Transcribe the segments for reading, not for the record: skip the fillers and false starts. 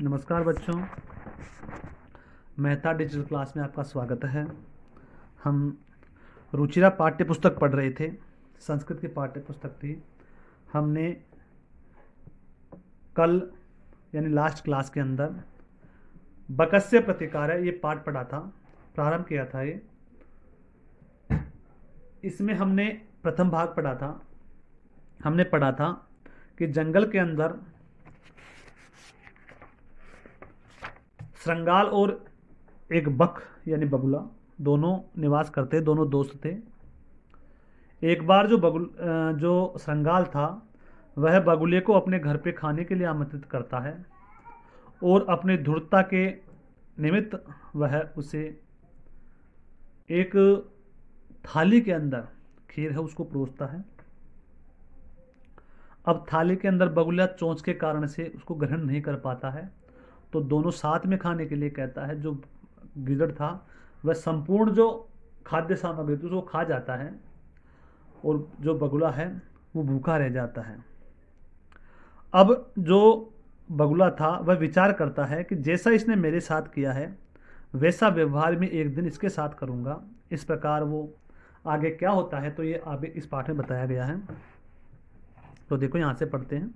नमस्कार बच्चों, Mehta digital class में आपका स्वागत है। हम रुचिरा पाठ्य पुस्तक पढ़ रहे थे। संस्कृत की पाठ्य पुस्तक थी। हमने कल यानी लास्ट क्लास के अंदर बकस्य प्रतिकार ये पाठ पढ़ा था, प्रारंभ किया था। ये इसमें हमने प्रथम भाग पढ़ा था। हमने पढ़ा था कि जंगल के अंदर श्रृंगाल और एक बक यानी बगुला दोनों निवास करते, दोनों दोस्त थे। एक बार जो श्रृंगाल था वह बगुले को अपने घर पे खाने के लिए आमंत्रित करता है और अपने धूर्तता के निमित्त वह उसे एक थाली के अंदर खीर है उसको परोसता है। अब थाली के अंदर बगुला चोंच के कारण से उसको ग्रहण नहीं कर पाता है, तो दोनों साथ में खाने के लिए कहता है। जो गिदड़ था वह संपूर्ण जो खाद्य सामग्री थी उसको खा जाता है और जो बगुला है वो भूखा रह जाता है। अब जो बगुला था वह विचार करता है कि जैसा इसने मेरे साथ किया है वैसा व्यवहार में एक दिन इसके साथ करूँगा। इस प्रकार वो आगे क्या होता है तो ये आगे इस पाठ में बताया गया है। तो देखो यहाँ से पढ़ते हैं।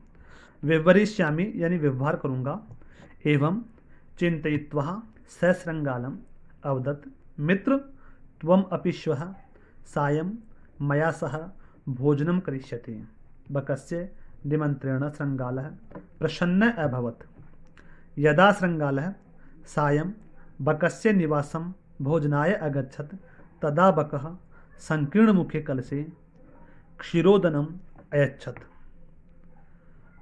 व्यवहरिष्यामि यानी व्यवहार करूँगा। एवं चिंतयित्वा सश्रृंगालम अवदत् मित्र त्वम अपि श्वः सायं मया सह भोजनं करिष्यति। बकस्य निमन्त्रेण श्रृंगालः प्रसन्नः अभवत्। यदा श्रृंगालः सायं बकस्य निवासं भोजनाय अगच्छत् तदा बकः संकीर्णमुखे कलशे क्षीरोदनम् अयच्छत्।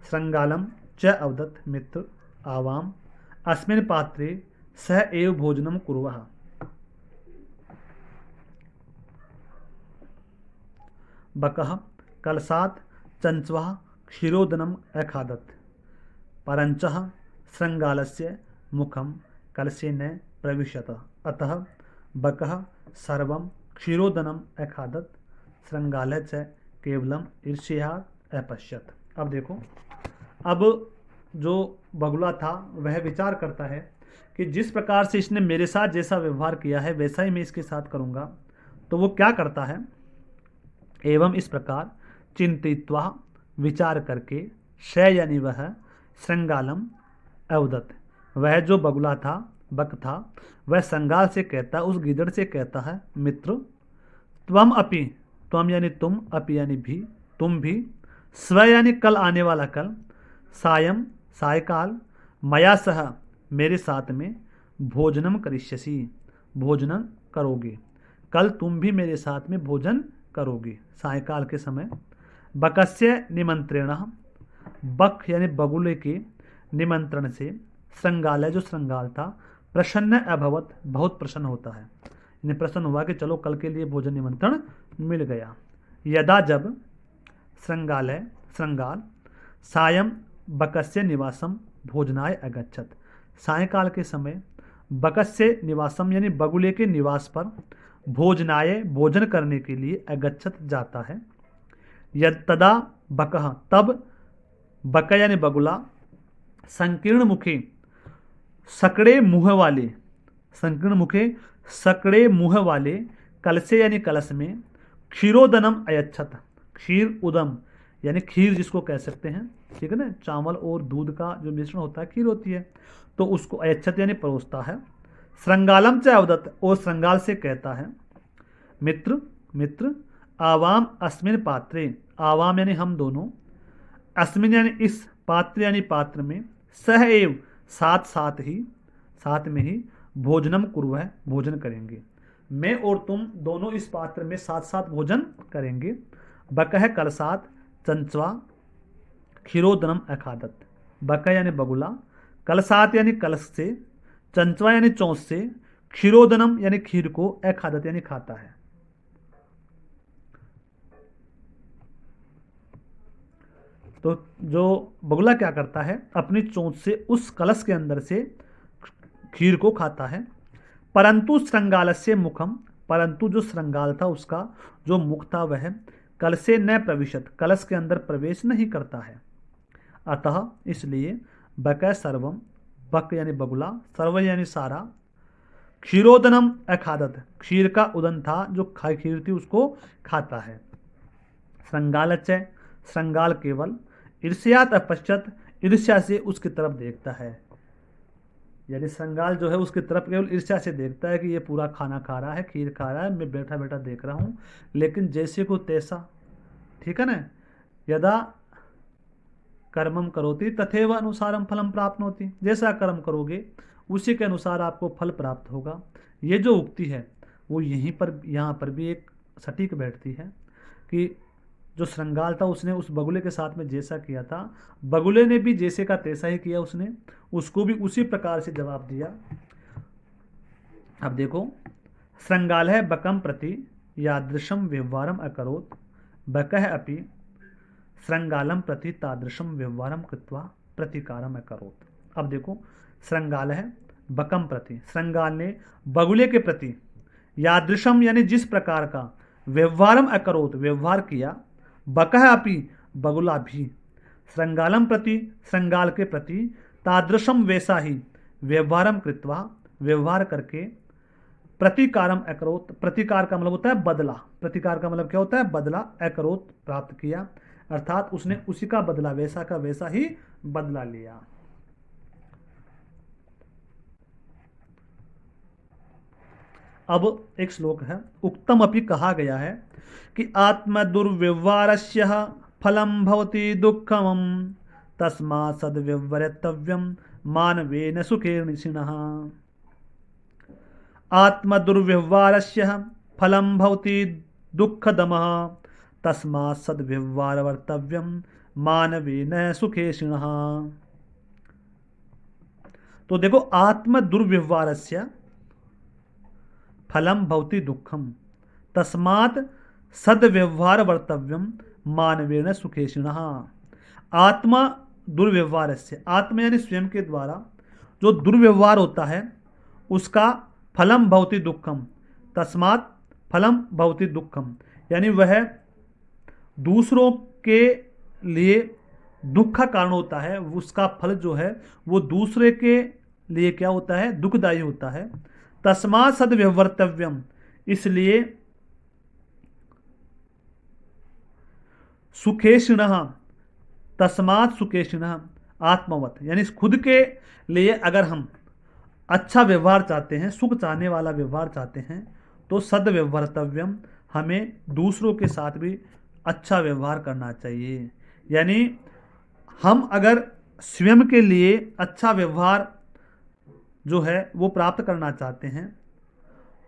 श्रृंगालं च अवदत् मित्र आवाम अस्मिन् पात्रे सह एव भोजनं कुर्वः। बकः कलशात् चञ्च्वः क्षीरोदनम् अखादत्, परञ्च श्रृंगालस्य मुखं कलशे न प्रविशत। अतः बकः सर्वं क्षीरोदनम् अखादत्, श्रृंगालः च केवलम ईर्ष्या अपश्यत। अब देखो, अब जो बगुला था वह विचार करता है कि जिस प्रकार से इसने मेरे साथ जैसा व्यवहार किया है वैसा ही मैं इसके साथ करूँगा। तो वो क्या करता है, एवं इस प्रकार चिंतित्वा विचार करके श यानी वह श्रृंगालम अवदत्, वह जो बगुला था बक था वह श्रृंगाल से कहता, उस गिदड़ से कहता है, मित्र त्वम अपि, त्वम यानी तुम, अपि यानी भी, तुम भी, स्व यानी कल आने वाला कल, सायं सायकाल, मया सह मेरे साथ में, भोजनम करिष्यसि भोजन करोगे, कल तुम भी मेरे साथ में भोजन करोगे सायकाल के समय। बकस्य निमंत्रेण, बक यानी बगुले के निमंत्रण से श्रृंगाल जो श्रृंगाल था प्रसन्न अभवत बहुत प्रसन्न होता है, इन्हें प्रसन्न हुआ कि चलो कल के लिए भोजन निमंत्रण मिल गया। यदा जब श्रृंगाल सायं बकस्य निवासम भोजनाय अगच्छत, सायकाल के समय बकस्य निवासम यानी बगुले के निवास पर भोजनाय भोजन करने के लिए अगच्छत जाता है। यद तदा बकः तब बक यानी बगुला संकीर्ण मुखे सकड़े मुँह वाले, संकीर्ण मुखे सकड़े मुँह वाले कलशे यानी कलश में क्षीरोदनम अयच्छत, क्षीर उदम यानी खीर जिसको कह सकते हैं, ठीक है ना, चावल और दूध का जो मिश्रण होता है खीर होती है, तो उसको अयच्छत यानी परोसता है। श्रृंगालम च अवदत्, और श्रृंगाल से कहता है, मित्र मित्र आवाम अस्मिन पात्रे, आवाम यानी हम दोनों, अस्मिन यानी इस, पात्र यानी पात्र में, सह एव साथ साथ ही, साथ में ही, भोजनम कुर्वः भोजन करेंगे, मैं और तुम दोनों इस पात्र में साथ साथ भोजन करेंगे। बकह कलसात चंचवा क्षीरोदनम अखादत, बकह यानी बगुला, कलसात यानी कलश से, चंचवा यानी चौंच से, क्षीरोदनम यानी खीर को, अखादत यानी खाता है। तो जो बगुला क्या करता है, अपनी चोंच से उस कलश के अंदर से खीर को खाता है। परंतु श्रृंगाल से मुखम, परंतु जो श्रृंगाल था उसका जो मुख था वह कलश से न प्रविशत, कलश के अंदर प्रवेश नहीं करता है। अतः इसलिए बक सर्वम बक यानी बगुला, सर्व यानी सारा, क्षीरोदनम अखादत, क्षीर का उदन था, जो खीर थी उसको खाता है। श्रृंगालच, श्रृंगाल केवल, ईर्ष्यात अपश्यत, ईर्ष्या से उसकी तरफ देखता है। यानी श्रृंगाल जो है उसकी तरफ केवल ईर्ष्या से देखता है कि ये पूरा खाना खा रहा है, खीर खा रहा है, मैं बैठा बैठा देख रहा हूँ, लेकिन जैसे को तैसा, ठीक है ना, यदा कर्मम करोति तथैव अनुसारम फलम प्राप्नोति, जैसा कर्म करोगे उसी के अनुसार आपको फल प्राप्त होगा। ये जो उक्ति है वो यहीं पर यहाँ पर भी एक सटीक बैठती है कि जो श्रृंगाल था उसने उस बगुले के साथ में जैसा किया था, बगुले ने भी जैसे का तैसा ही किया, उसने उसको भी उसी प्रकार से जवाब दिया। अब देखो, श्रृंगाल है बकम प्रति यादृशम व्यवहारम अकरोत, बकह अपि श्रृंगालम प्रति तादृशम व्यवहारम कृत्वा प्रतिकारम अकरोत। अब देखो, श्रृंगाल है बकम प्रति, श्रृंगाल ने बगुले के प्रति, यादृशम यानी जिस प्रकार का, व्यवहारम अकरोत व्यवहार किया, बकह अपि बगुला भी, श्रृंगालम प्रति श्रृंगाल के प्रति, तादृशम वैसा ही, व्यवहारम कृत्वा व्यवहार करके, प्रतिकारम अकरोत, प्रतिकार का मतलब होता है बदला, प्रतिकार का मतलब क्या होता है, बदला, अकरोत प्राप्त किया, अर्थात उसने उसी का बदला, वैसा का वैसा ही बदला लिया। अब एक श्लोक है, उक्तम अपि कहा गया है कि आत्म दुर्व्यवहारस्य फलम भवति दुःखम तस्मात् सद्व्यवहर्तव्यम मानवेन सुखेर्निशिनः। आत्म दुर्व्यवहारस्य फलम भवति दुःखदमः तस्मात् सद्व्यवहारवर्तव्यम मानवेन सुखेशिनः। तो देखो, आत्म दुर्व्यवहारस्य फलम भवति दुःखम तस्मात् सद्व्यवहारवर्तव्यम मानवेन सुखेशिनः। आत्मा दुर्व्यवहारस्य, आत्मा यानी स्वयं के द्वारा जो दुर्व्यवहार होता है उसका फलम भवति दुःखम, तस्मात् फलम भवति दुःखम, यानी वह दूसरों के लिए दुख का कारण होता है, उसका फल जो है वो दूसरे के लिए क्या होता है, दुखदायी होता है। तस्मात् सद्व्यवहर्तव्यम, इसलिए सुखेशिनः, तस्मात् सुखेशिनः आत्मवत, यानी खुद के लिए अगर हम अच्छा व्यवहार चाहते हैं, सुख चाहने वाला व्यवहार चाहते हैं, तो सद्व्यवहर्तव्यम, हमें दूसरों के साथ भी अच्छा व्यवहार करना चाहिए। यानी हम अगर स्वयं के लिए अच्छा व्यवहार जो है वो प्राप्त करना चाहते हैं,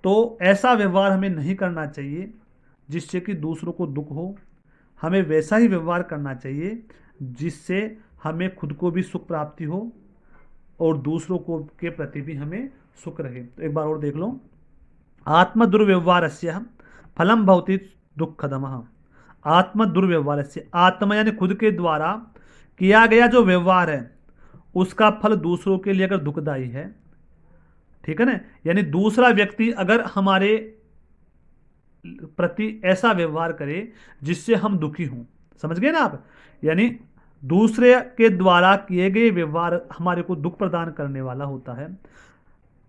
तो ऐसा व्यवहार हमें नहीं करना चाहिए जिससे कि दूसरों को दुख हो। हमें वैसा ही व्यवहार करना चाहिए जिससे हमें खुद को भी सुख प्राप्ति हो और दूसरों को के प्रति भी हमें सुख रहे। तो एक बार और देख लो, आत्म दुर्व्यवहारस्य फलम भवति दुःखदमः। आत्म दुर्व्यवहारस्य, आत्मा यानी खुद के द्वारा किया गया जो व्यवहार है उसका फल दूसरों के लिए अगर दुखदायी है, ठीक है ना, यानी दूसरा व्यक्ति अगर हमारे प्रति ऐसा व्यवहार करे जिससे हम दुखी हों, समझ गए ना आप, यानी दूसरे के द्वारा किए गए व्यवहार हमारे को दुख प्रदान करने वाला होता है,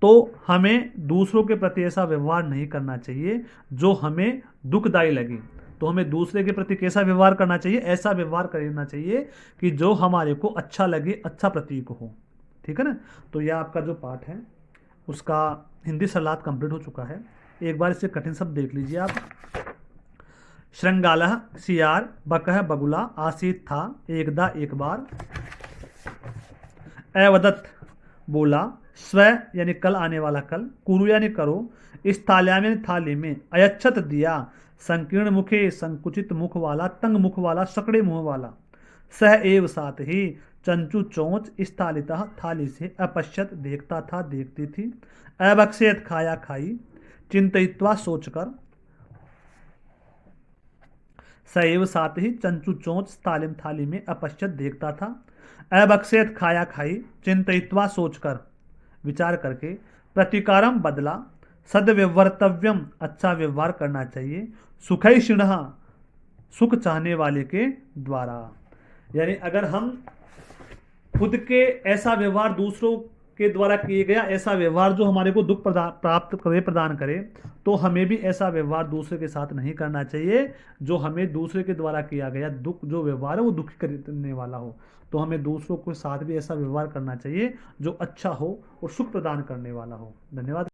तो हमें दूसरों के प्रति ऐसा व्यवहार नहीं करना चाहिए जो हमें दुखदायी लगे। तो हमें दूसरे के प्रति कैसा व्यवहार करना चाहिए, ऐसा व्यवहार करना चाहिए कि जो हमारे को अच्छा लगे, अच्छा प्रतीक हो, ठीक है ना। तो यह आपका जो पाठ है उसका हिंदी सलाद कंप्लीट हो चुका है। एक बार इसे कठिन शब्द देख लीजिए आप। श्रृंगालः सियार, बकह बगुला, आसीत था एकदा एक बार, अवदत बोला, स्व यानी कल आने वाला कल, कुरु यानी करो, इस थाल्या में थाली में, अयच्छत दिया, संकीर्ण मुखे संकुचित मुख वाला, तंग मुख वाला, सकड़े मुंह वाला, सह एव साथ ही, चंचू चोंच, इस थालितः थाली से, अपश्यत देखता था देखती थी, अभक्षेत खाया खाई, चिंतित्वा सोचकर, सैव साथ ही, चंचू चोंच तालिम थाली में, अपश्यत देखता था, अभक्षेत खाया खाई, चिंतित्वा सोचकर विचार करके, प्रतिकारम बदला, सद्व्यवहर्तव्यम अच्छा व्यवहार करना चाहिए, सुखैषिणः सुख चाहने वाले के द्वारा। यानी अगर हम खुद के ऐसा व्यवहार दूसरों के द्वारा किए गया ऐसा व्यवहार जो हमारे को दुख प्राप्त करे, प्रदान करे, तो हमें भी ऐसा व्यवहार दूसरे के साथ नहीं करना चाहिए जो हमें दूसरे के द्वारा किया गया दुख जो व्यवहार है वो दुखी करने वाला हो। तो हमें दूसरों के साथ भी ऐसा व्यवहार करना चाहिए जो अच्छा हो और सुख प्रदान करने वाला हो। धन्यवाद।